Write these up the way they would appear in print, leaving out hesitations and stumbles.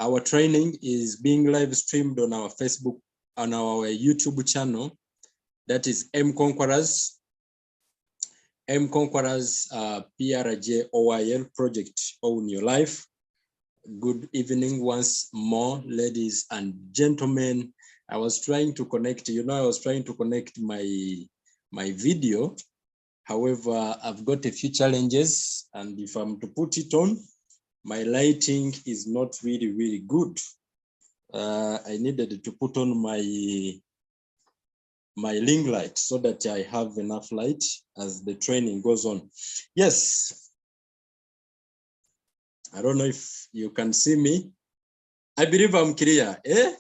Our training is being live streamed on our Facebook, on our YouTube channel. That is M Conquerors. M Conquerors PRJOIL project Own Your Life. Good evening once more, ladies and gentlemen. I was trying to connect, I was trying to connect my video. However, I've got a few challenges, and if I'm to put it on, my lighting is not really good. I needed to put on my ring light so that I have enough light as the training goes on. Yes. I don't know if you can see me. I believe I'm clear. Eh?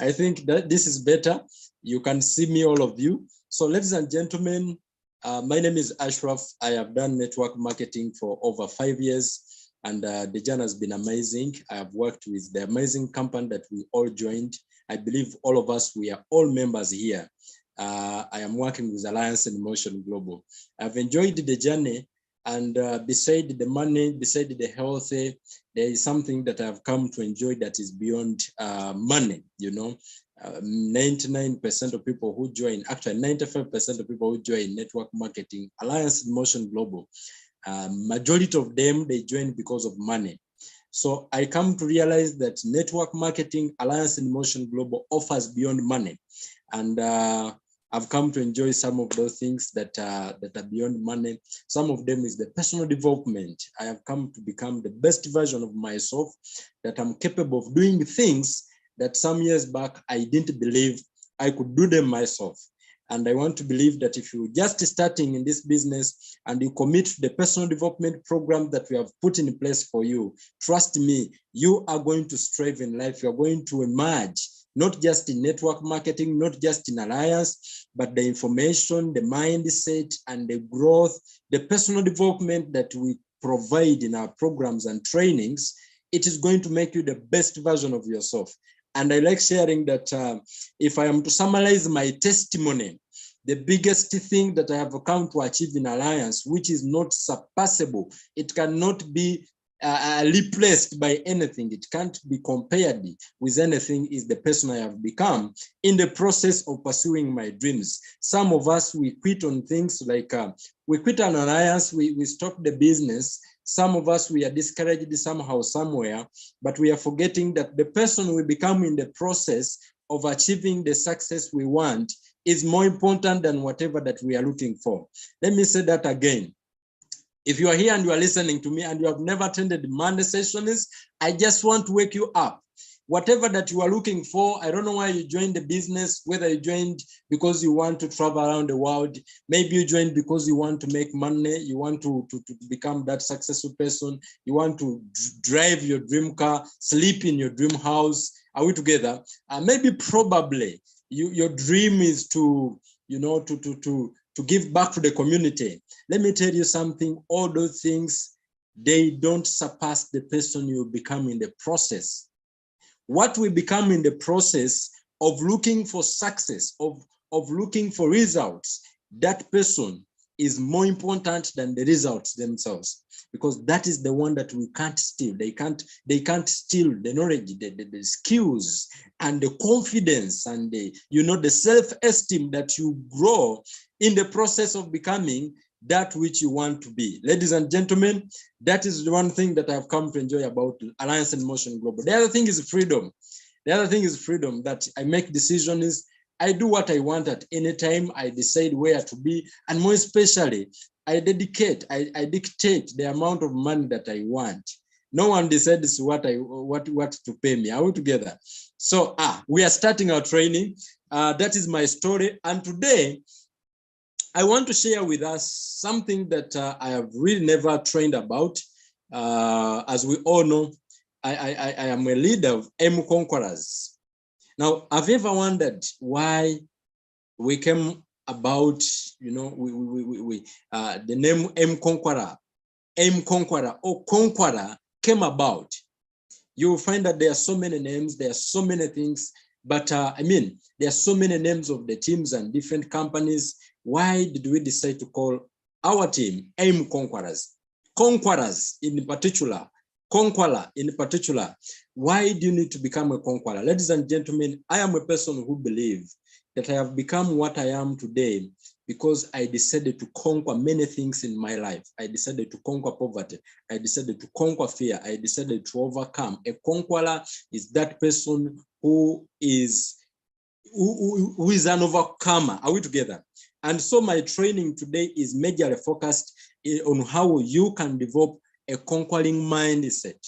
I think that this is better. You can see me, all of you. So ladies and gentlemen, my name is Ashiraf. I have done network marketing for over 5 years, and the journey has been amazing. I have worked with the amazing company that we all joined. I believe all of us, we are all members here. I am working with Alliance in Motion Global. I've enjoyed the journey, and beside the money, beside the health, there is something that I've come to enjoy that is beyond money. 99% of people who join, actually 95% of people who join network marketing, Alliance in Motion Global, majority of them, they join because of money. So I come to realize that network marketing, Alliance in Motion Global offers beyond money. And I've come to enjoy some of those things that are beyond money. Some of them is the personal development. I have come to become the best version of myself, that I'm capable of doing things that some years back I didn't believe I could do them myself. And I want to believe that if you're just starting in this business and you commit to the personal development program that we have put in place for you, trust me, you are going to strive in life. You're going to emerge, not just in network marketing, not just in Alliance, but the information, the mindset, and the growth, the personal development that we provide in our programs and trainings, it is going to make you the best version of yourself. And I like sharing that if I am to summarize my testimony, the biggest thing that I have come to achieve in Alliance, which is not surpassable, it cannot be replaced by anything, it can't be compared with anything, is the person I have become in the process of pursuing my dreams. Some of us, we quit on things like, we quit an Alliance, we stop the business. Some of us, we are discouraged somehow, somewhere, but we are forgetting that the person we become in the process of achieving the success we want is more important than whatever that we are looking for. Let me say that again. If you are here and you are listening to me and you have never attended Monday sessions, I just want to wake you up. Whatever that you are looking for, I don't know why you joined the business, whether you joined because you want to travel around the world, maybe you joined because you want to make money, you want to become that successful person, you want to drive your dream car, sleep in your dream house. Are we together? Maybe probably your dream is to give back to the community. Let me tell you something, all those things, they don't surpass the person you become in the process. What we become in the process of looking for success, of looking for results, that person is more important than the results themselves, because that is the one that we can't steal. They can't steal the knowledge, the skills, and the confidence, and the self-esteem that you grow in the process of becoming that which you want to be. Ladies and gentlemen, that is the one thing that I've come to enjoy about Alliance in Motion Global. The other thing is freedom. The other thing is freedom, that I make decisions. I do what I want at any time. I decide where to be. And more especially, I dictate the amount of money that I want. No one decides what to pay me. Are we together? So we are starting our training. That is my story. And today, I want to share with us something that I have really never trained about. As we all know, I am a leader of M Conquerors. Now, have you ever wondered why we came about, the name M Conqueror or Conqueror came about? You will find that there are so many names, there are so many things, but there are so many names of the teams and different companies. Why did we decide to call our team M Conquerors? Conquerors in particular conqueror in particular. Why do you need to become a conqueror? Ladies and gentlemen, I am a person who believes that I have become what I am today because I decided to conquer many things in my life. I decided to conquer poverty. I decided to conquer fear. I decided to overcome. A conqueror is that person who is an overcomer. Are we together? And so my training today is majorly focused on how you can develop a conquering mindset.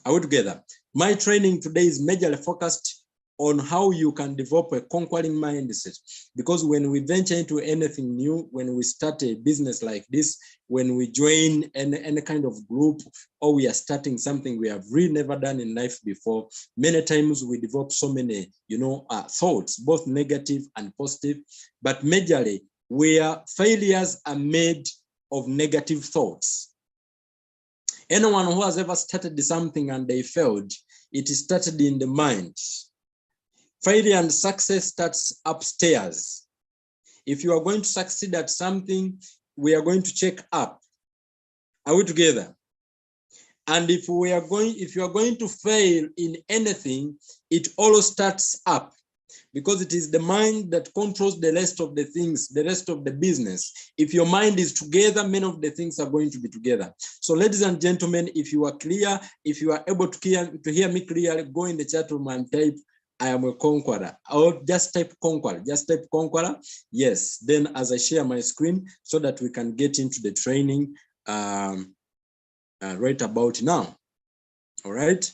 Are we together? My training today is majorly focused on how you can develop a conquering mindset. Because when we venture into anything new, when we start a business like this, when we join any kind of group, or we are starting something we have really never done in life before, many times we develop so many, thoughts, both negative and positive, but majorly where failures are made of negative thoughts. Anyone who has ever started something and they failed, it started in the mind. Failure and success starts upstairs. If you are going to succeed at something, we are going to check up. Are we together? And if you are going to fail in anything, it all starts up, because it is the mind that controls the rest of the things, the rest of the business. If your mind is together, many of the things are going to be together. So ladies and gentlemen, if you are clear, if you are able to hear me clearly, go in the chat room and type, I am a conqueror, or just type conqueror, Yes, then as I share my screen so that we can get into the training right about now. All right.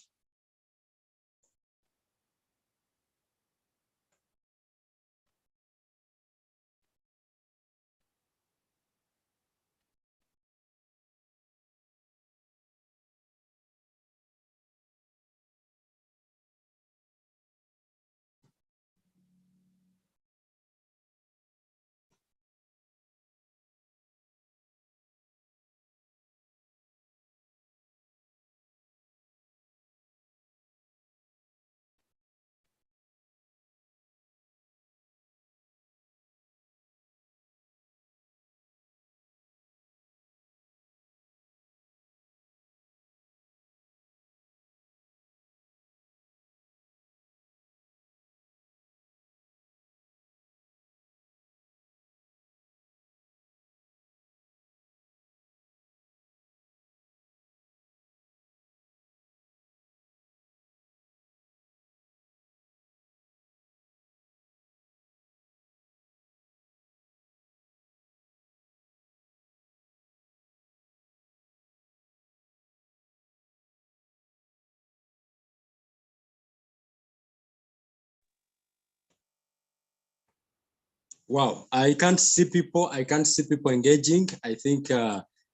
Wow, I can't see people. I can't see people engaging. I think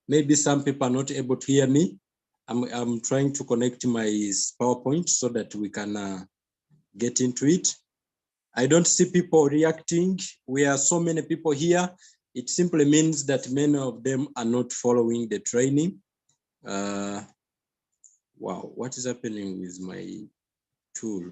maybe some people are not able to hear me. I'm trying to connect my PowerPoint so that we can get into it. I don't see people reacting. We are so many people here. It simply means that many of them are not following the training. Wow, what is happening with my tool?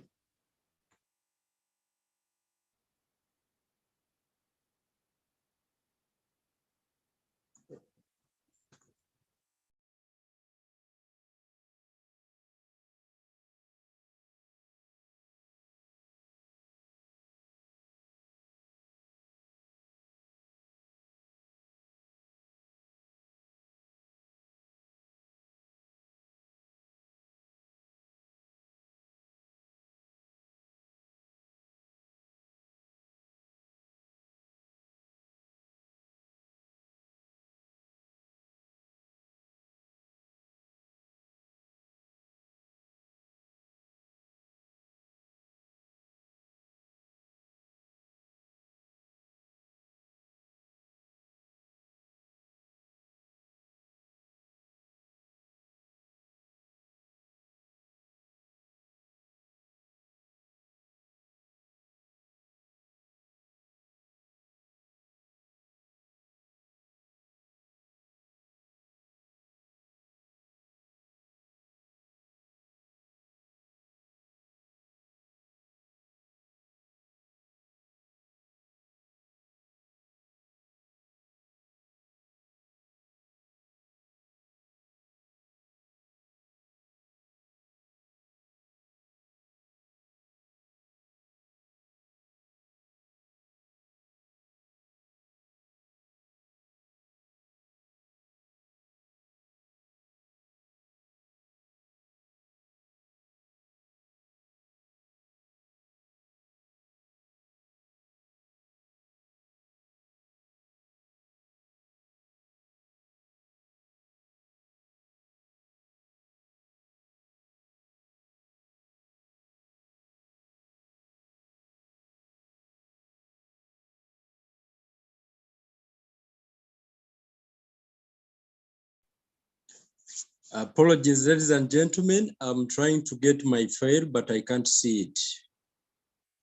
Apologies, ladies and gentlemen. I'm trying to get my file, but I can't see it.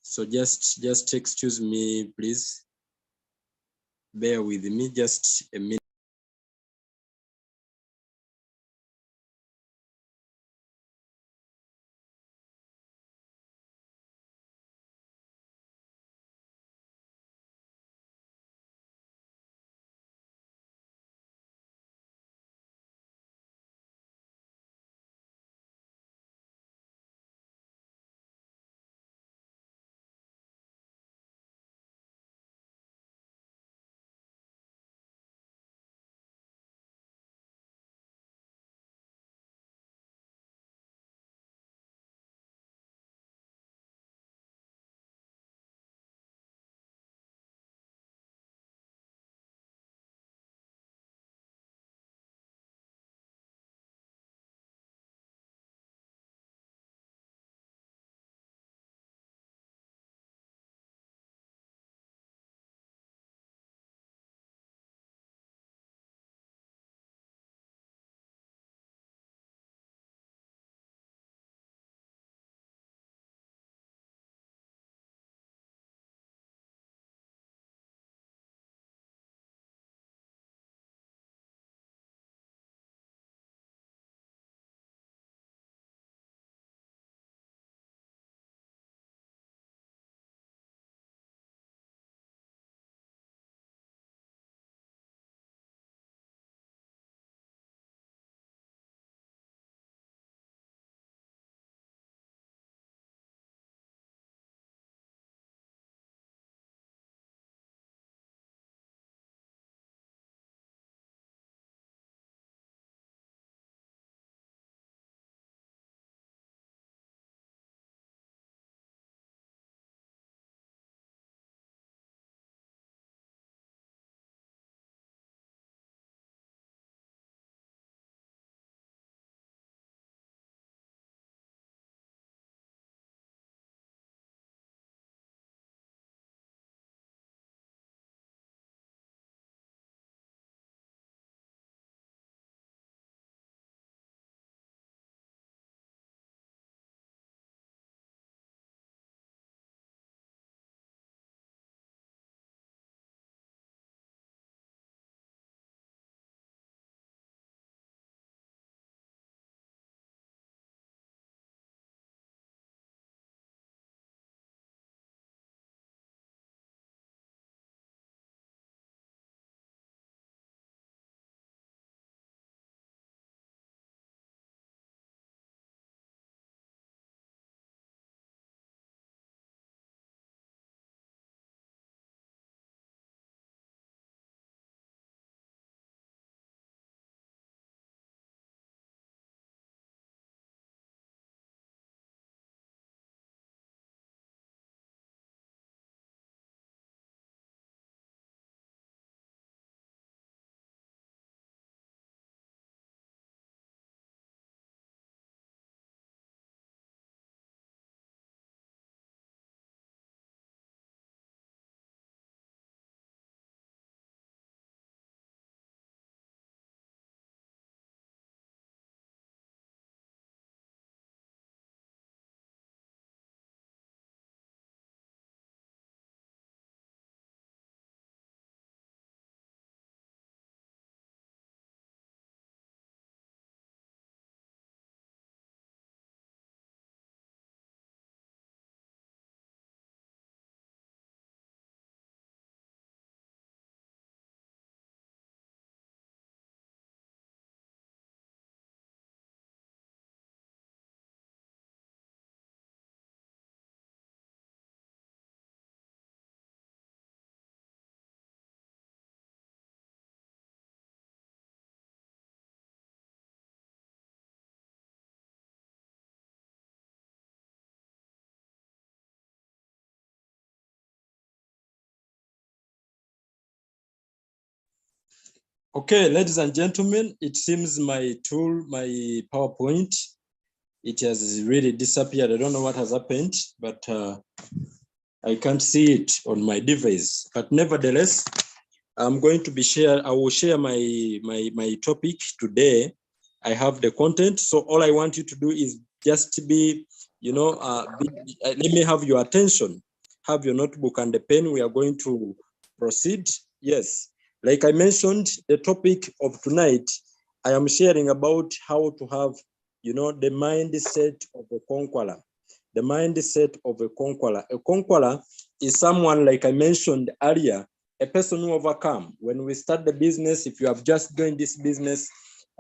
So just excuse me, please. Bear with me just a minute. Okay, ladies and gentlemen, it seems my tool, my PowerPoint, it has really disappeared. I don't know what has happened, but I can't see it on my device. But nevertheless, I'm going to be I will share my topic today, I have the content. So all I want you to do is just be, let me have your attention. Have your notebook and the pen. We are going to proceed. Yes, like I mentioned, the topic of tonight, I am sharing about how to have, the mindset of a conqueror. The mindset of a conqueror. A conqueror is someone, like I mentioned earlier, a person who overcome. When we start the business, if you have just joined this business,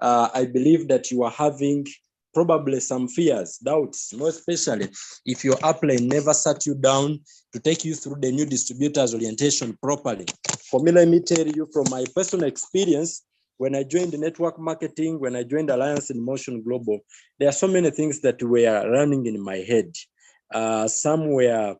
I believe that you are having probably some fears, doubts, more especially if your upline never sat you down to take you through the new distributors orientation properly. For me, let me tell you from my personal experience, when I joined network marketing, when I joined Alliance in Motion Global, there are so many things that were running in my head. Some were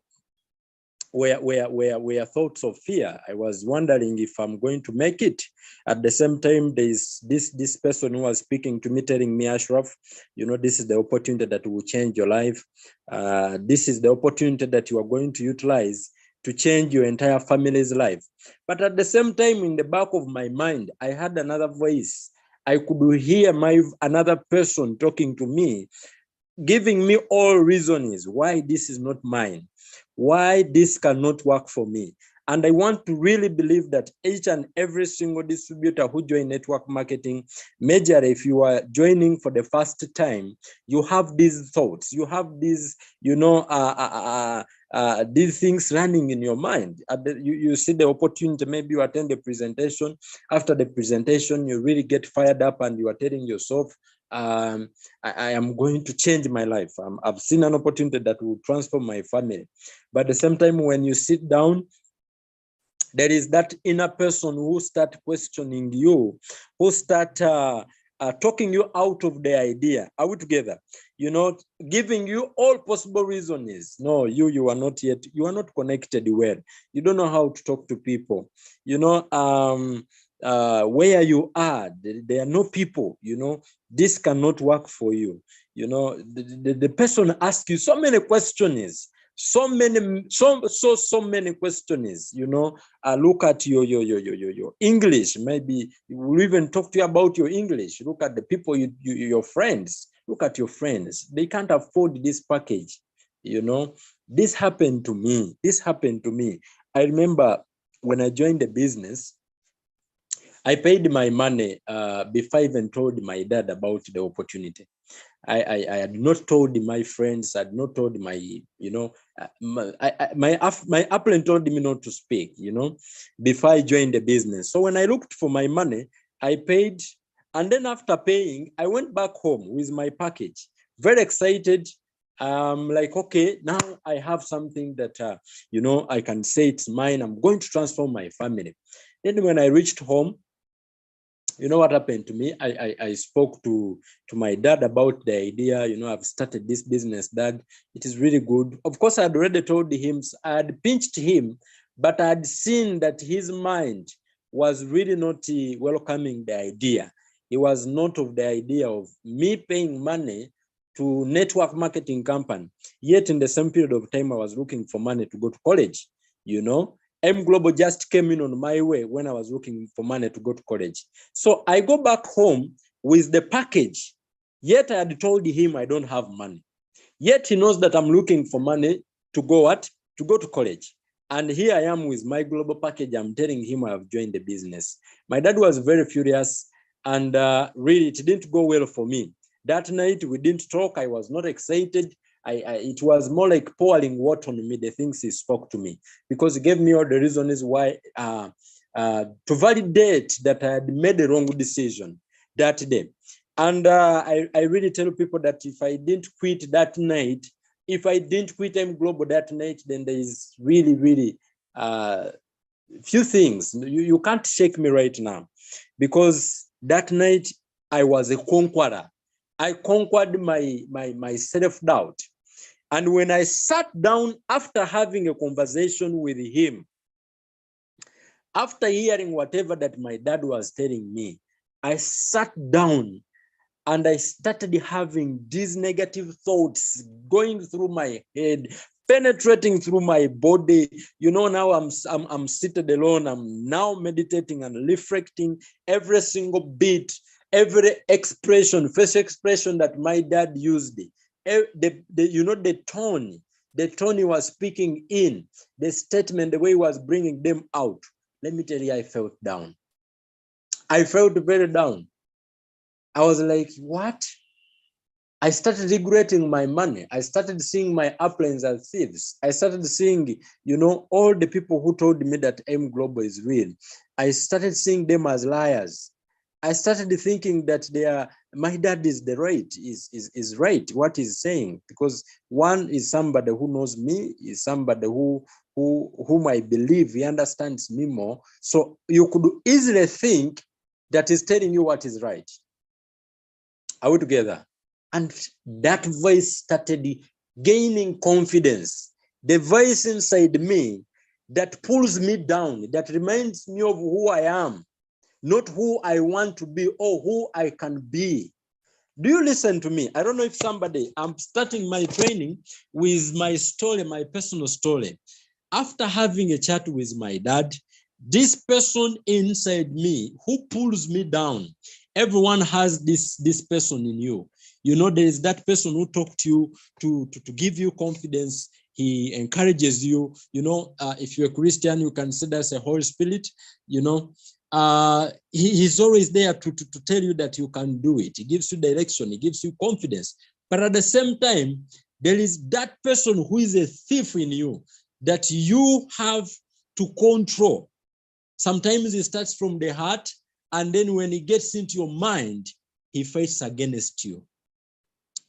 thoughts of fear. I was wondering if I'm going to make it. At the same time, there's this person who was speaking to me, telling me, Ashiraf, this is the opportunity that will change your life. This is the opportunity that you are going to utilize to change your entire family's life. But at the same time, in the back of my mind, I had another voice. I could hear another person talking to me, giving me all reasons why this is not mine, why this cannot work for me. And I want to really believe that each and every single distributor who join network marketing, majorly if you are joining for the first time, you have these thoughts, you have these, these things running in your mind. You see the opportunity, maybe you attend a presentation. After the presentation, you really get fired up and you are telling yourself, I am going to change my life. I've seen an opportunity that will transform my family. But at the same time, when you sit down, there is that inner person who start questioning you, who start talking you out of the idea. Are we together? Giving you all possible reasons. No, you are not yet, you are not connected well. You don't know how to talk to people. Where you are, there are no people, this cannot work for you. The person asks you so many questions. So many questions, look at your English. Maybe we'll even talk to you about your English. Look at the people, your friends. Look at your friends. They can't afford this package. This happened to me. I remember when I joined the business, I paid my money before I even told my dad about the opportunity. I had not told my friends, I had not told my, my upline told me not to speak, before I joined the business. So when I looked for my money, I paid. And then after paying, I went back home with my package, very excited. Like, okay, now I have something that, I can say it's mine. I'm going to transform my family. Then when I reached home, you know what happened to me? I spoke to my dad about the idea. I've started this business, Dad. It is really good. Of course, I had already told him, I had pinched him, but I had seen that his mind was really not welcoming the idea. He was not of the idea of me paying money to network marketing company. Yet in the same period of time, I was looking for money to go to college, M Global just came in on my way when I was looking for money to go to college. So I go back home with the package. Yet I had told him I don't have money. Yet he knows that I'm looking for money to go what? To go to college. And here I am with my global package. I'm telling him I have joined the business. My dad was very furious, and really it didn't go well for me. That night we didn't talk. I was not excited. It was more like pouring water on me, the things he spoke to me, because he gave me all the reasons why to validate that I had made the wrong decision that day. And I really tell people that if I didn't quit that night, if I didn't quit M Global that night, then there is really, really few things. You can't shake me right now, because that night I was a conqueror. I conquered my self-doubt. And when I sat down after having a conversation with him, after hearing whatever that my dad was telling me, I sat down and I started having these negative thoughts going through my head, penetrating through my body. Now I'm seated alone. I'm now meditating and reflecting every single bit Every expression, facial expression that my dad used, the tone he was speaking in, the statement, the way he was bringing them out. Let me tell you, I felt down. I felt very down. I was like, what? I started regretting my money. I started seeing my uplands as thieves. I started seeing, all the people who told me that M Global is real. I started seeing them as liars. I started thinking that my dad is is right, what he's saying, because one is somebody who knows me, is somebody whom I believe he understands me more. So you could easily think that he's telling you what is right. Are we together? And that voice started gaining confidence. The voice inside me that pulls me down, that reminds me of who I am, not who I want to be or who I can be. Do you listen to me? I don't know if I'm starting my training with my story, my personal story. After having a chat with my dad, this person inside me who pulls me down, everyone has this person in you. There is that person who talks to you to give you confidence. He encourages you. If you're a Christian, you can say that's a Holy Spirit. He's always there to tell you that you can do it. He gives you direction. He gives you confidence. But at the same time, there is that person who is a thief in you that you have to control. Sometimes it starts from the heart, and then when it gets into your mind, he fights against you.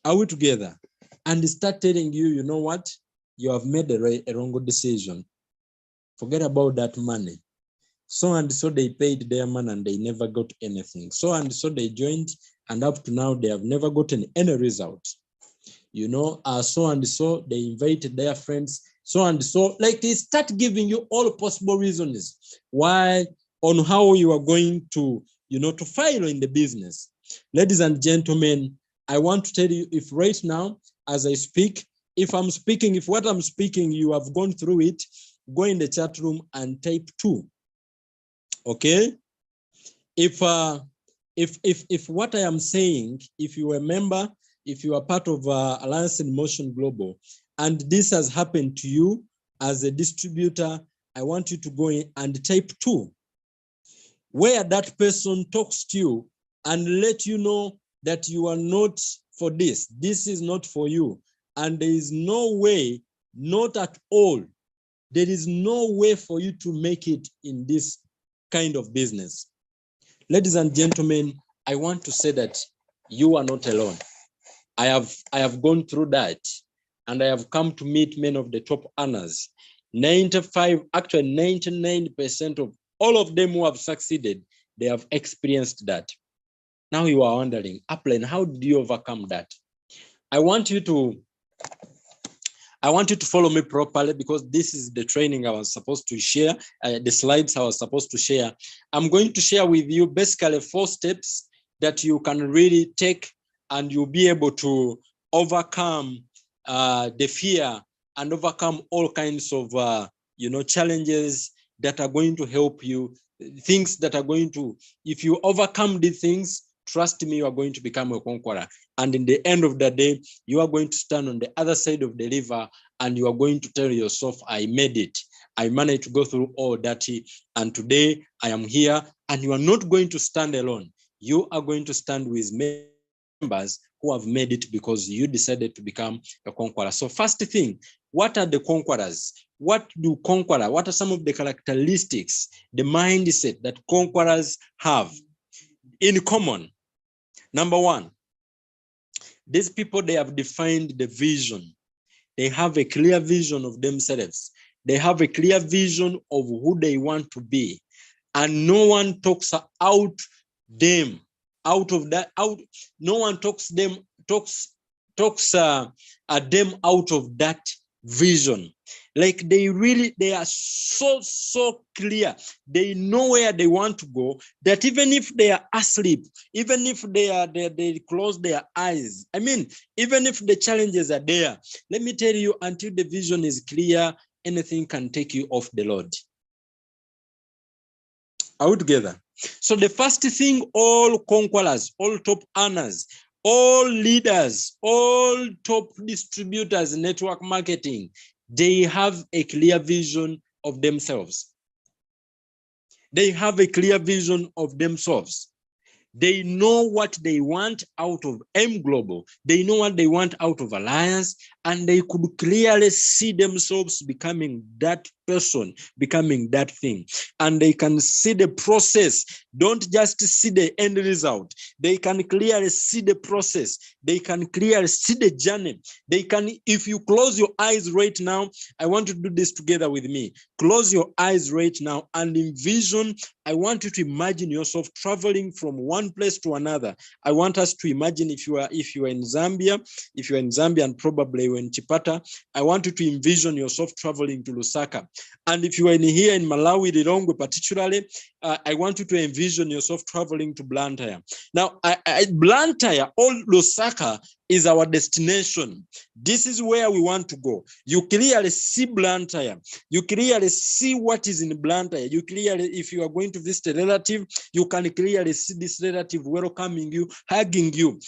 Are we together? And he start telling you, you know what? You have made a wrong decision. Forget about that money. So and so they paid their money and they never got anything. So and so they joined, and up to now they have never gotten any result. So and so they invited their friends. So and so, like they start giving you all possible reasons why on how you are going to, to file in the business. Ladies and gentlemen, I want to tell you, if right now, as I speak, if what I'm speaking, you have gone through it, go in the chat room and type 2. Okay? If what I am saying, if you remember, if you are part of Alliance in Motion Global, and this has happened to you as a distributor, I want you to go in and type 2, where that person talks to you and let you know that you are not for this. This is not for you. And there is no way, not at all, there is no way for you to make it in this kind of business. Ladies and gentlemen, I want to say that you are not alone. I have gone through that, and I have come to meet many of the top earners. 99% of all of them who have succeeded, they have experienced that. Now you are wondering, Upline, how did you overcome that? I want you to follow me properly, because this is the training I was supposed to share, the slides I was supposed to share. I'm going to share with you basically 4 steps that you can really take, and you'll be able to overcome the fear and overcome all kinds of challenges that are going to help you, things that are going to, if you overcome these things, trust me, you are going to become a conqueror. And in the end of the day, you are going to stand on the other side of the river, and you are going to tell yourself, I made it. I managed to go through all that, and today I am here. And you are not going to stand alone. You are going to stand with members who have made it because you decided to become a conqueror. So first thing, what are the conquerors? What are some of the characteristics, the mindset that conquerors have in common? Number 1, these people, they have defined the vision. They have a clear vision of themselves. They have a clear vision of who they want to be. And no one talks out them out of that. No one talks them at them out of that vision. Like they are so clear. They know where they want to go, that even if they are asleep, even if they close their eyes, I mean, even if the challenges are there, let me tell you, until the vision is clear, anything can take you off the Lord. Are we together? So the first thing, all conquerors, all top earners, all leaders, all top distributors in network marketing, they have a clear vision of themselves. They have a clear vision of themselves. They know what they want out of M Global. They know what they want out of Alliance, and they could clearly see themselves becoming that person, becoming that thing. And they can see the process. Don't just see the end result. They can clearly see the process. They can clearly see the journey. They can, if you close your eyes right now, I want you to do this together with me. Close your eyes right now and envision. I want you to imagine yourself traveling from one place to another. I want us to imagine if you are in Zambia, and probably you're in Chipata, I want you to envision yourself traveling to Lusaka. And if you are here in Malawi, Lilongwe particularly, I want you to envision yourself traveling to Blantyre. Now, Blantyre or Lusaka is our destination. This is where we want to go. You clearly see Blantyre. You clearly see what is in Blantyre. You clearly, if you are going to visit a relative, you can clearly see this relative welcoming you, hugging you.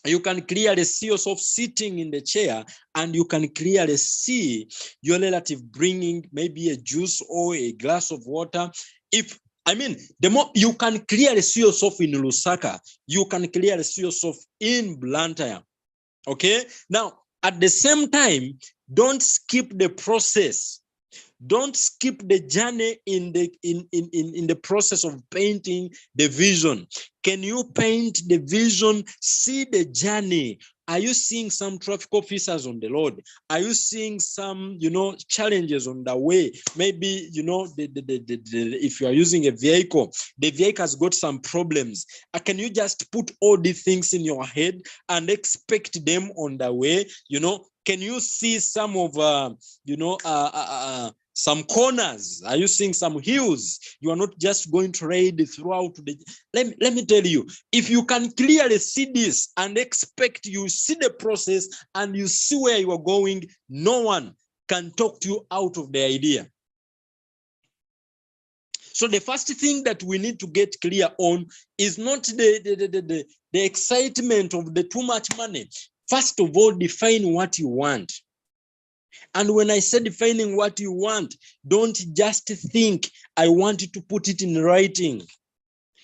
You can clearly see yourself sitting in the chair, and you can clearly see your relative bringing maybe a juice or a glass of water. The more you can clearly see yourself in Lusaka, you can clearly see yourself in Blantyre. Okay? Now, at the same time, don't skip the process. Don't skip the journey in the process of painting the vision. Can you paint the vision? See the journey. Are you seeing some traffic officers on the road? Are you seeing some, challenges on the way? Maybe, if you are using a vehicle, the vehicle has got some problems. Can you just put all these things in your head and expect them on the way? Can you see some of, some corners? Are you seeing some hills? You are not just going to ride throughout the. Let me tell you, if you can clearly see this and expect, you see the process and you see where you are going, no one can talk to you out of the idea. So the first thing that we need to get clear on is not the excitement of the too much money. First of all, define what you want. And when I say defining what you want, don't just think, I want you to put it in writing.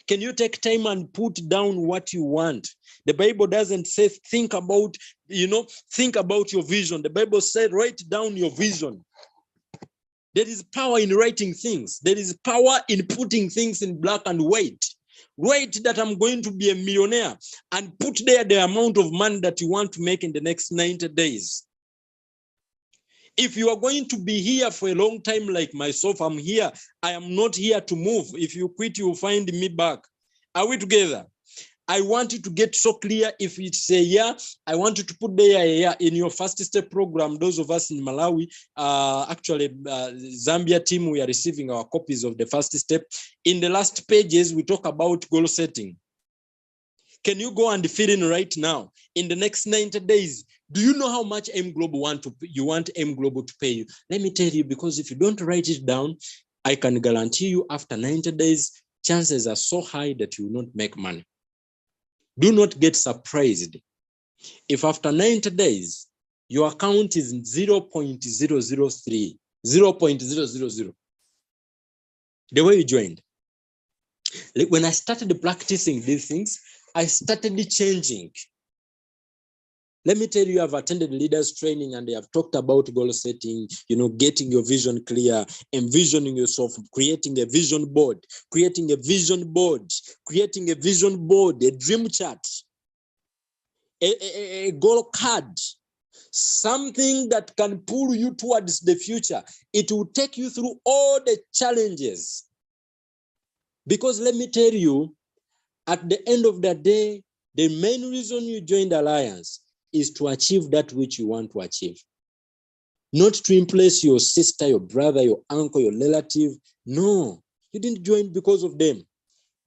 Can you take time and put down what you want? The Bible doesn't say think about your vision. The Bible said write down your vision. There is power in writing things. There is power in putting things in black and white. Write that I'm going to be a millionaire and put there the amount of money that you want to make in the next 90 days. If you are going to be here for a long time like myself, I'm here. I am not here to move. If you quit, you'll find me back. Are we together? I want you to get so clear. If it's a year, I want you to put there a year in your first step program. Those of us in Malawi, Zambia team, we are receiving our copies of the first step. In the last pages, we talk about goal setting. Can you go and fill in right now? In the next 90 days, do you know how much M Global you want M Global to pay you? Let me tell you, because if you don't write it down, I can guarantee you after 90 days, chances are so high that you will not make money. Do not get surprised if after 90 days, your account is 0.003, 0.000, the way you joined. When I started practicing these things, I started changing. Let me tell you, I've attended leaders training and they have talked about goal setting, getting your vision clear, envisioning yourself, creating a vision board, a dream chart, a goal card, something that can pull you towards the future. It will take you through all the challenges. Because let me tell you, at the end of the day, the main reason you joined Alliance is to achieve that which you want to achieve. Not to impress your sister, your brother, your uncle, your relative. No, you didn't join because of them.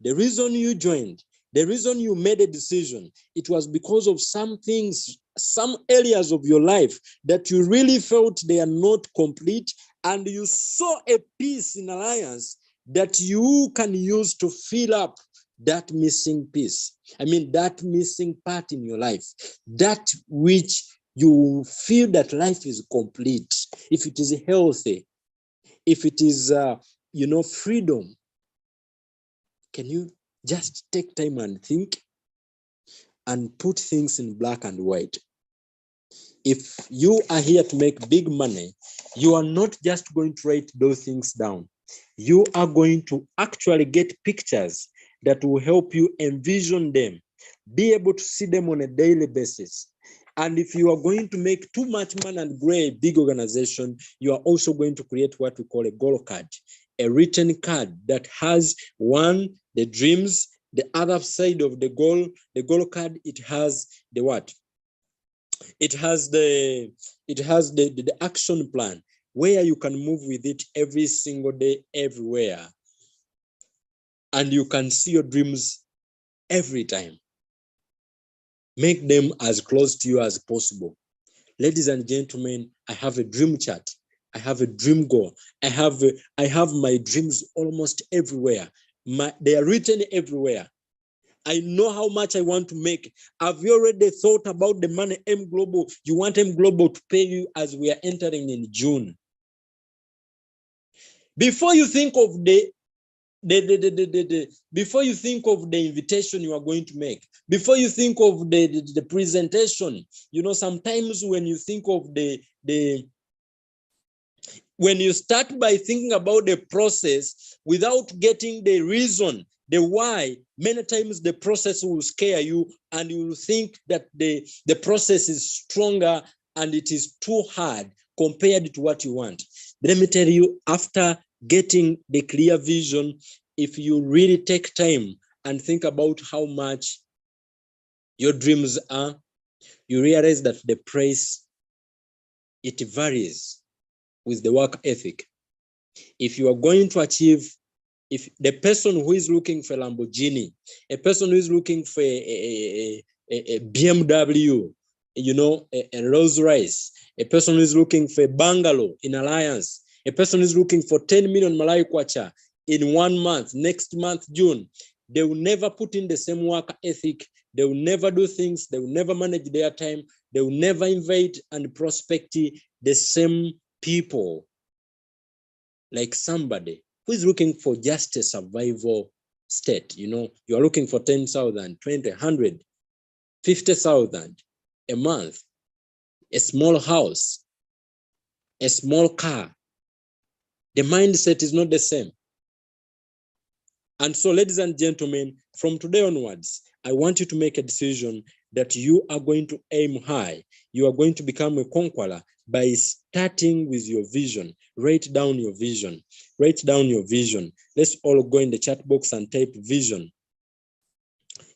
The reason you joined, the reason you made a decision, it was because of some things, some areas of your life that you really felt they are not complete, and you saw a peace in Alliance that you can use to fill up that missing piece. I mean, that missing part in your life, that which you feel that life is complete. If it is healthy, if it is, freedom, can you just take time and think and put things in black and white? If you are here to make big money, you are not just going to write those things down. You are going to actually get pictures that will help you envision them, be able to see them on a daily basis. And if you are going to make too much money and grow a big organization, you are also going to create what we call a goal card, a written card that has one, the dreams, the other side of the goal card, it has the what? It has the action plan where you can move with it every single day, everywhere. And you can see your dreams every time. Make them as close to you as possible. Ladies and gentlemen, I have a dream chart. I have a dream goal. I have my dreams almost everywhere. They are written everywhere. I know how much I want to make. Have you already thought about the money M Global? You want M Global to pay you as we are entering in June. Before you think of before you think of the invitation you are going to make, before you think of the presentation, sometimes when you think of when you start by thinking about the process without getting the reason, the why, many times the process will scare you and you will think that the process is stronger and it is too hard compared to what you want. Let me tell you, after getting the clear vision, if you really take time and think about how much your dreams are, you realize that the price, it varies with the work ethic. If you are going to achieve, if the person who is looking for Lamborghini, a person who is looking for a BMW, a Rolls Royce, a person who is looking for a bungalow in Alliance, a person who is looking for 10 million Malai Kwacha in 1 month, next month, June, they will never put in the same work ethic. They will never do things. They will never manage their time. They will never invite and prospect the same people. Like somebody who is looking for just a survival state. You are looking for 10,000, 20, 100, 50,000 a month, a small house, a small car. The mindset is not the same. And so, ladies and gentlemen, from today onwards, I want you to make a decision that you are going to aim high. You are going to become a conqueror by starting with your vision. Write down your vision. Write down your vision. Let's all go in the chat box and type vision.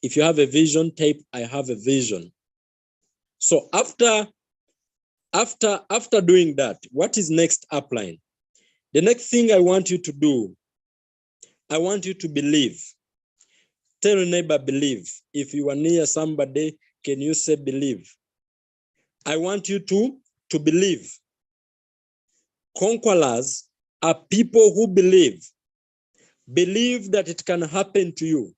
If you have a vision, type I have a vision. So after doing that, what is next upline? The next thing I want you to do, I want you to believe. Tell your neighbor, believe. If you are near somebody, can you say believe? I want you to believe. Conquerors are people who believe. Believe that it can happen to you.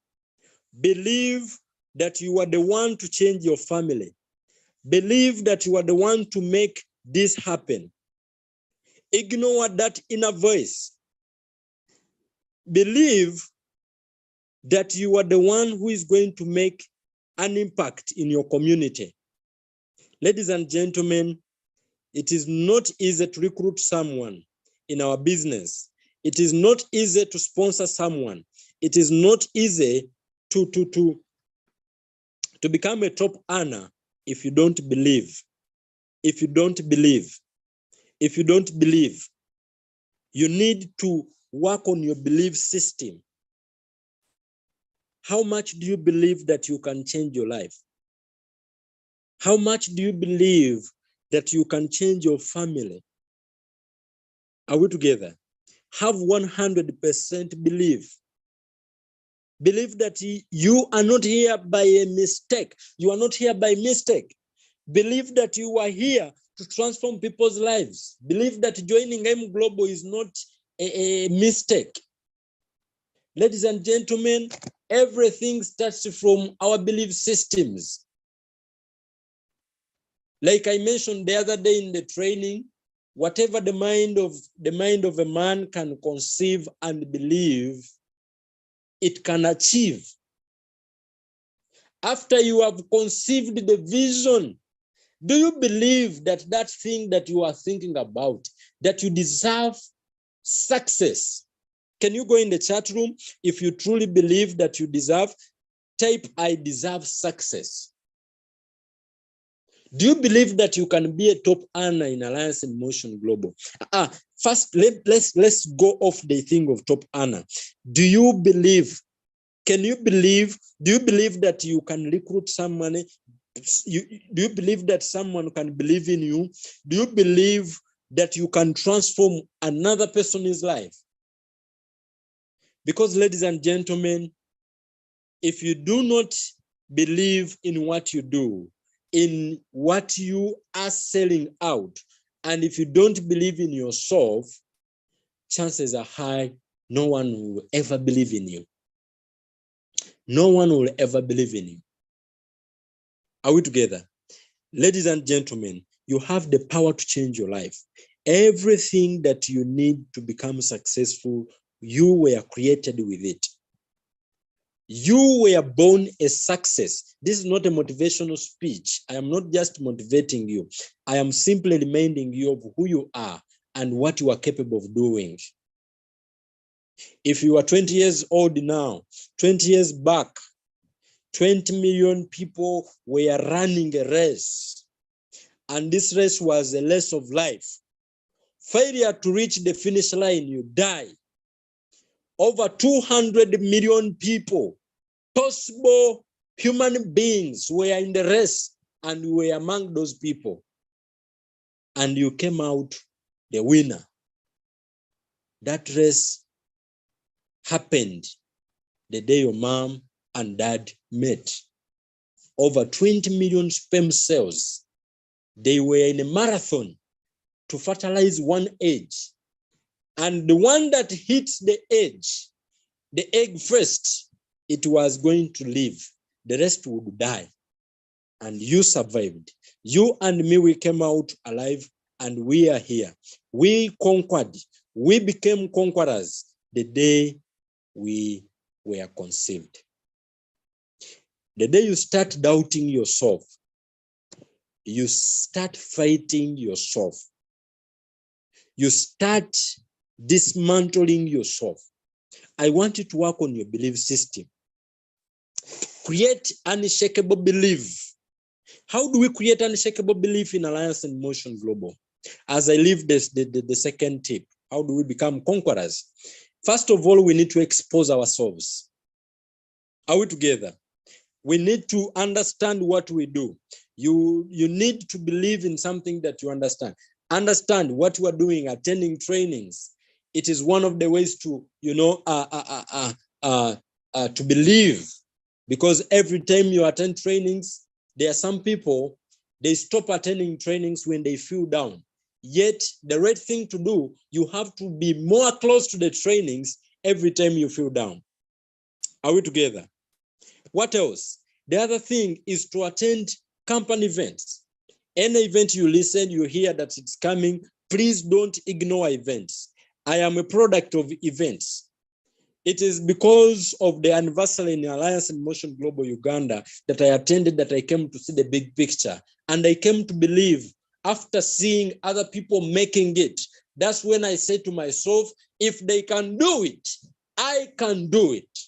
Believe that you are the one to change your family. Believe that you are the one to make this happen. Ignore that inner voice. Believe that you are the one who is going to make an impact in your community. Ladies and gentlemen, it is not easy to recruit someone in our business. It is not easy to sponsor someone. It is not easy to become a top earner if you don't believe. If you don't believe. If you don't believe, you need to work on your belief system. How much do you believe that you can change your life? How much do you believe that you can change your family? Are we together? Have 100% belief. Believe that you are not here by a mistake. You are not here by mistake. Believe that you are here to transform people's lives. Believe that joining M Global is not a mistake. Ladies and gentlemen, everything starts from our belief systems. Like I mentioned the other day in the training, whatever the mind of a man can conceive and believe, it can achieve. After you have conceived the vision, do you believe that that thing that you are thinking about, that you deserve success? Can you go in the chat room? If you truly believe that you deserve, type I deserve success. Do you believe that you can be a top earner in Alliance in Motion Global? First, let's go off the thing of top earner. Do you believe? Do you believe that you can recruit someone? Do you believe that someone can believe in you? Do you believe that you can transform another person's life? Because, ladies and gentlemen, if you do not believe in what you do, in what you are selling out, and if you don't believe in yourself, chances are high no one will ever believe in you. No one will ever believe in you. Are we together? Ladies and gentlemen, you have the power to change your life. Everything that you need to become successful, you were created with it. You were born a success. This is not a motivational speech. I am not just motivating you. I am simply reminding you of who you are and what you are capable of doing. If you are 20 years old now, 20 years back, 20 million people were running a race. And this race was a race of life. Failure to reach the finish line, you die. Over 200 million people, possible human beings, were in the race, and you were among those people. And you came out the winner. That race happened the day your mom and dad met. Over 20 million sperm cells. They were in a marathon to fertilize one egg. And the one that hits the egg first, it was going to live. The rest would die. And you survived. You and me, we came out alive, and we are here. We conquered. We became conquerors the day we were conceived. The day you start doubting yourself, you start fighting yourself. You start dismantling yourself. I want you to work on your belief system. Create unshakable belief. How do we create unshakable belief in Alliance in Motion Global? As I leave the second tip, how do we become conquerors? First of all, we need to expose ourselves. Are we together? We need to understand what we do. You need to believe in something that you understand. Understand what you are doing, attending trainings. It is one of the ways to, to believe. Because every time you attend trainings, there are some people, they stop attending trainings when they feel down. Yet, the right thing to do, you have to be more close to the trainings every time you feel down. Are we together? What else? The other thing is to attend company events. Any event you listen, you hear that it's coming, please don't ignore events. I am a product of events. It is because of the anniversary in Alliance in Motion Global Uganda that I attended, that I came to see the big picture. And I came to believe after seeing other people making it. That's when I said to myself, if they can do it, I can do it.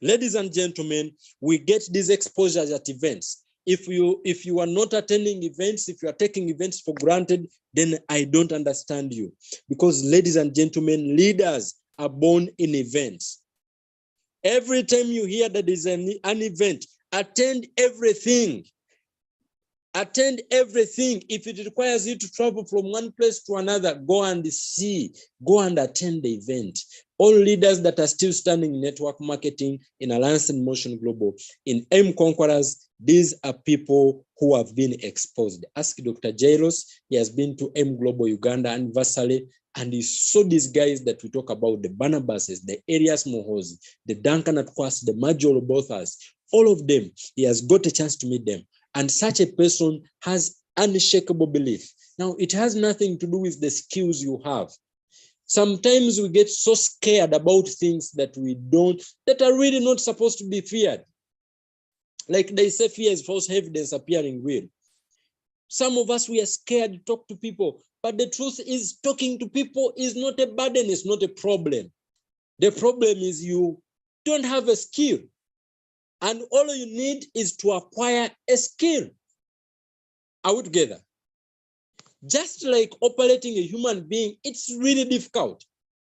Ladies and gentlemen, we get these exposures at events. If you are not attending events, if you are taking events for granted, then I don't understand you. Because, ladies and gentlemen, leaders are born in events. Every time you hear that there's an event, attend everything. Attend everything. If it requires you to travel from one place to another, go and see, go and attend the event. All leaders that are still standing in network marketing, in Alliance in Motion Global, in M Conquerors, these are people who have been exposed. Ask Dr. Jairus. He has been to M Global Uganda anniversary. And he saw these guys that we talk about, the Barnabases, the Elias Mohozi, the Duncan Atkwasi, the Major Bothas, all of them, he has got a chance to meet them. And such a person has unshakable belief. Now, it has nothing to do with the skills you have. Sometimes we get so scared about things that that are really not supposed to be feared. Like they say, fear is false evidence appearing real. Some of us, we are scared to talk to people, but the truth is talking to people is not a burden, it's not a problem. The problem is you don't have a skill, and all you need is to acquire a skill. Are we together? Just like operating a human being, it's really difficult.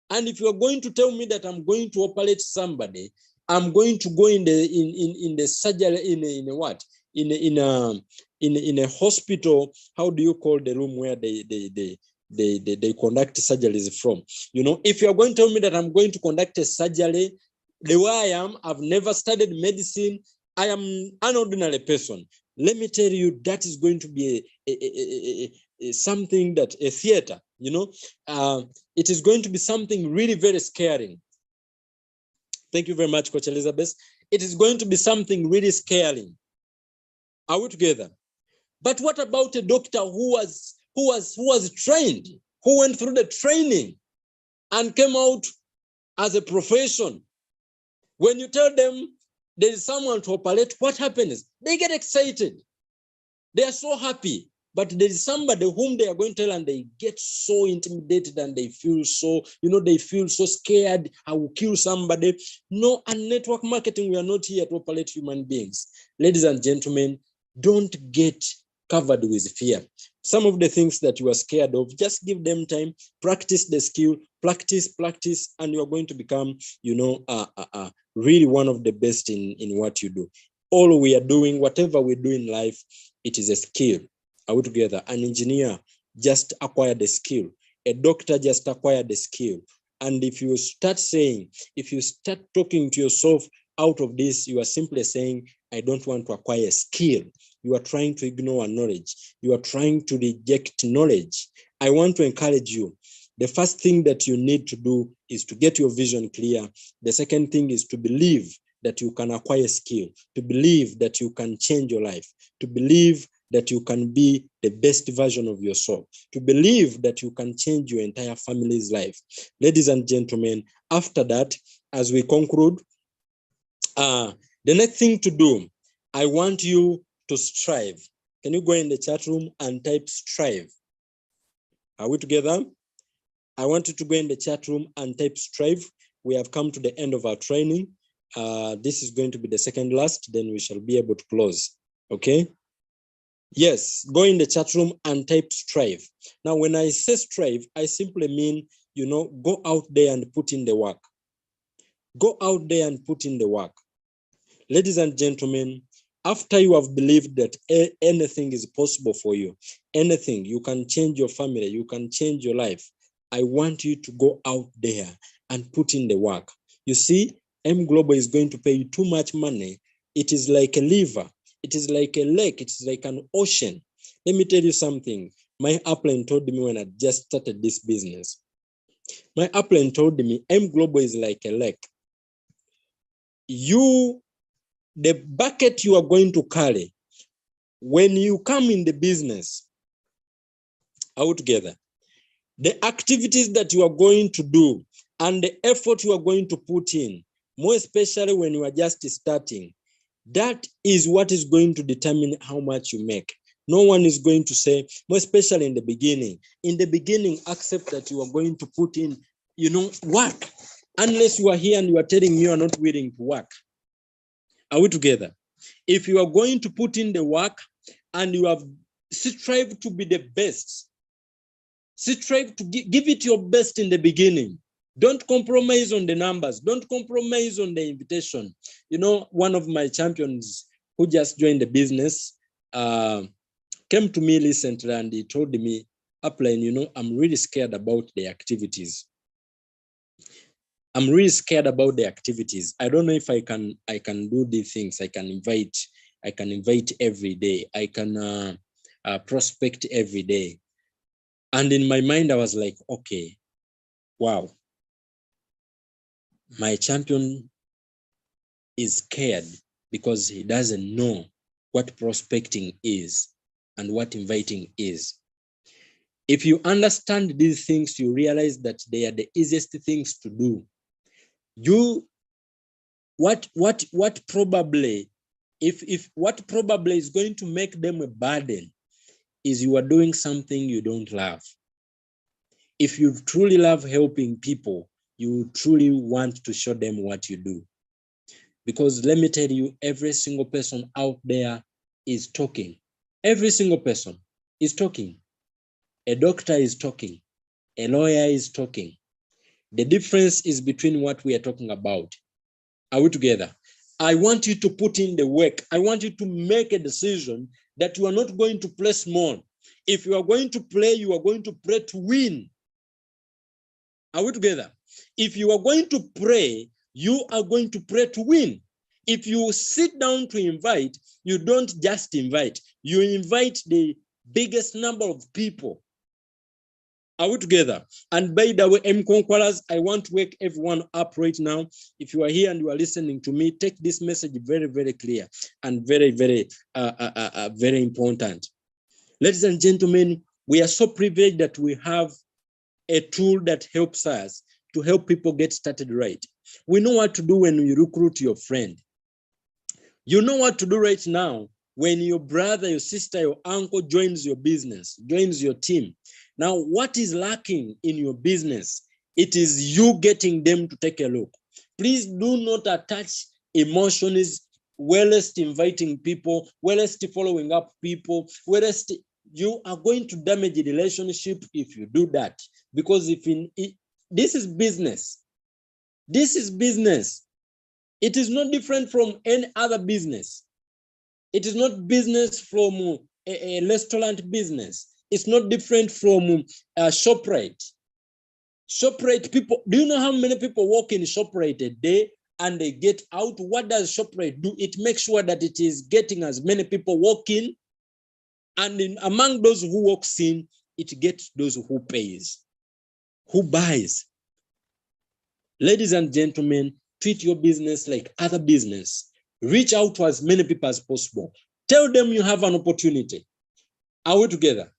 And if you're going to tell me that I'm going to operate somebody, I'm going to go in the surgery, in a hospital. How do you call the room where they conduct surgeries from? You know, if you're going to tell me that I'm going to conduct a surgery the way I am, I've never studied medicine, I am an ordinary person. Let me tell you, that is going to be something that a theater, you know, it is going to be something really very scaring. Thank you very much, Coach Elizabeth. It is going to be something really scaring. Are we together? But what about a doctor who was trained, who went through the training and came out as a profession? When you tell them there is someone to operate, what happens? They get excited. They are so happy. But there is somebody whom they are going to tell, and they get so intimidated, and they feel so, they feel so scared. I will kill somebody. No, and network marketing, we are not here to operate human beings. Ladies and gentlemen, don't get covered with fear. Some of the things that you are scared of, just give them time, practice the skill, practice, and you are going to become, really one of the best in what you do. All we are doing, whatever we do in life, it is a skill. Are we together? An engineer just acquired the skill. A doctor just acquired the skill. And if you start talking to yourself out of this, you are simply saying, I don't want to acquire a skill. You are trying to ignore knowledge. You are trying to reject knowledge. I want to encourage you. The first thing that you need to do is to get your vision clear. The second thing is to believe that you can acquire skill, to believe that you can change your life, to believe that you can be the best version of yourself, to believe that you can change your entire family's life. Ladies and gentlemen, after that, as we conclude, the next thing to do, I want you to strive. Can you go in the chat room and type strive? Are we together? I want you to go in the chat room and type strive. We have come to the end of our training. This is going to be the second last, then we shall be able to close. Okay? Yes, go in the chat room and type strive. Now, when I say strive, I simply mean, go out there and put in the work. Go out there and put in the work. Ladies and gentlemen, after you have believed that anything is possible for you, anything, you can change your family, you can change your life, I want you to go out there and put in the work. You see, M Global is going to pay you too much money. It is like a river. It is like a lake. It is like an ocean. Let me tell you something. My upline told me when I just started this business. My upline told me M Global is like a lake. The bucket you are going to carry, when you come in the business, out together, the activities that you are going to do and the effort you are going to put in, more especially when you are just starting, that is what is going to determine how much you make. No one is going to say, more especially in the beginning. In the beginning, accept that you are going to put in, work. Unless you are here and you are telling me you are not willing to work. Are we together? If you are going to put in the work and you have strive to be the best, strive to give it your best in the beginning. Don't compromise on the numbers. Don't compromise on the invitation. One of my champions who just joined the business came to me recently and he told me, upline, I'm really scared about the activities. I'm really scared about the activities. I don't know if I can do these things. I can invite every day. I can prospect every day. And in my mind, I was like, okay, wow, my champion is scared because he doesn't know what prospecting is and what inviting is. If you understand these things, you realize that they are the easiest things to do. What probably is going to make them a burden is you are doing something you don't love. If you truly love helping people, you truly want to show them what you do. Because let me tell you, every single person out there is talking. Every single person is talking. A doctor is talking. A lawyer is talking. The difference is between what we are talking about. Are we together? I want you to put in the work. I want you to make a decision that you are not going to play small. If you are going to play, you are going to play to win. Are we together? If you are going to pray, you are going to pray to win. If you sit down to invite, you don't just invite. You invite the biggest number of people. Are we together? And by the way, Conquerors, I want to wake everyone up right now. If you are here and you are listening to me, take this message very, very clear and very, very, very important. Ladies and gentlemen, we are so privileged that we have a tool that helps us to help people get started right. We know what to do when you recruit your friend. You know what to do right now when your brother, your sister, your uncle joins your business, joins your team. Now, what is lacking in your business? It is you getting them to take a look. Please do not attach emotions, whilst inviting people, whilst following up people, whilst you are going to damage the relationship if you do that. Because this is business. This is business. It is not different from any other business. It is not business from a restaurant business. It's not different from ShopRite. ShopRite people, do you know how many people walk in ShopRite a day and they get out? What does ShopRite do? It makes sure that it is getting as many people walking, and among those who walks in, it gets those who pays, who buys. Ladies and gentlemen, treat your business like other business. Reach out to as many people as possible. Tell them you have an opportunity. Are we together?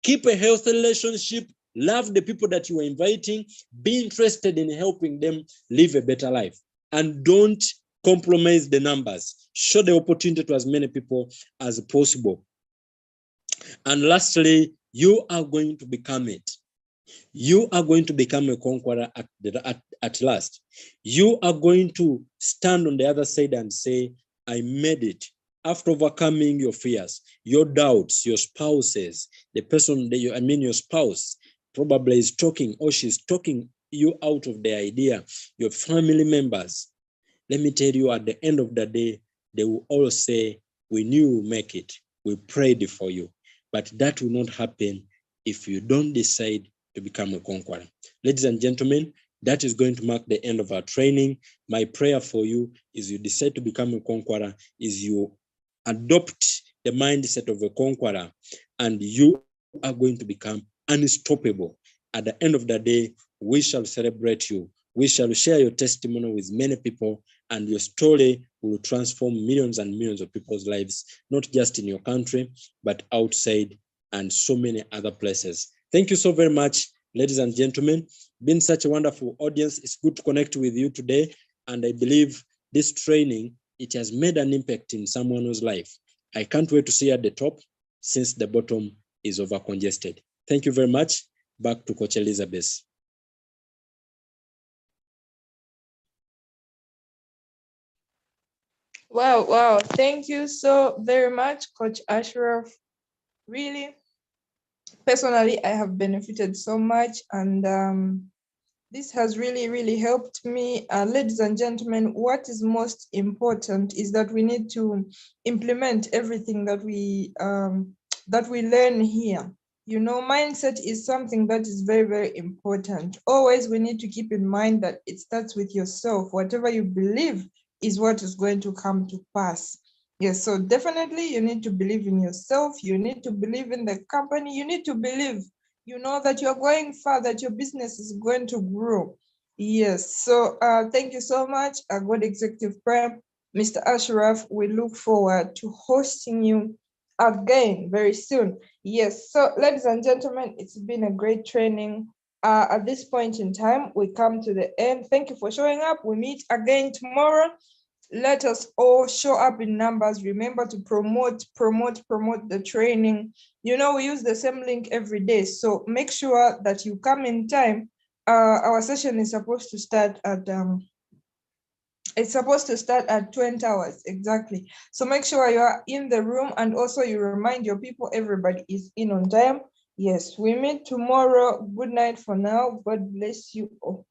Keep a healthy relationship. Love the people that you are inviting. Be interested in helping them live a better life. And don't compromise the numbers. Show the opportunity to as many people as possible. And lastly, you are going to become it. You are going to become a conqueror at last. You are going to stand on the other side and say, I made it. After overcoming your fears, your doubts, your spouses, the person that your spouse probably is talking, or she's talking you out of the idea, your family members. Let me tell you, at the end of the day, they will all say, we knew you make it. We prayed for you. But that will not happen if you don't decide to become a conqueror. Ladies and gentlemen, that is going to mark the end of our training. My prayer for you is you decide to become a conqueror, is you adopt the mindset of a conqueror, and you are going to become unstoppable. At the end of the day, we shall celebrate you. We shall share your testimony with many people, and your story will transform millions and millions of people's lives, not just in your country, but outside and so many other places. Thank you so very much, ladies and gentlemen. Been such a wonderful audience. It's good to connect with you today. And I believe this training, it has made an impact in someone's life. I can't wait to see you at the top, since the bottom is over congested. Thank you very much. Back to Coach Elizabeth. Wow. Thank you so very much, Coach Ashiraf. Really, personally, I have benefited so much, and this has really helped me. Ladies and gentlemen, what is most important is that we need to implement everything that we learn here. You know, mindset is something that is very important. Always we need to keep in mind that it starts with yourself. Whatever you believe is what is going to come to pass. Yes, so definitely you need to believe in yourself. You need to believe in the company. You need to believe you know that you're going far, that your business is going to grow. Yes, so thank you so much, God Executive Prime, Mr. Ashiraf. We look forward to hosting you again very soon. Yes, so ladies and gentlemen, it's been a great training. At this point in time, we come to the end. Thank you for showing up. We meet again tomorrow. Let us all show up in numbers. Remember to promote the training. You know, we use the same link every day, so make sure that you come in time. Our session is supposed to start at it's supposed to start at 20 hours exactly. So make sure you are in the room, and also you remind your people everybody is in on time. Yes, we meet tomorrow. Good night for now. God bless you all.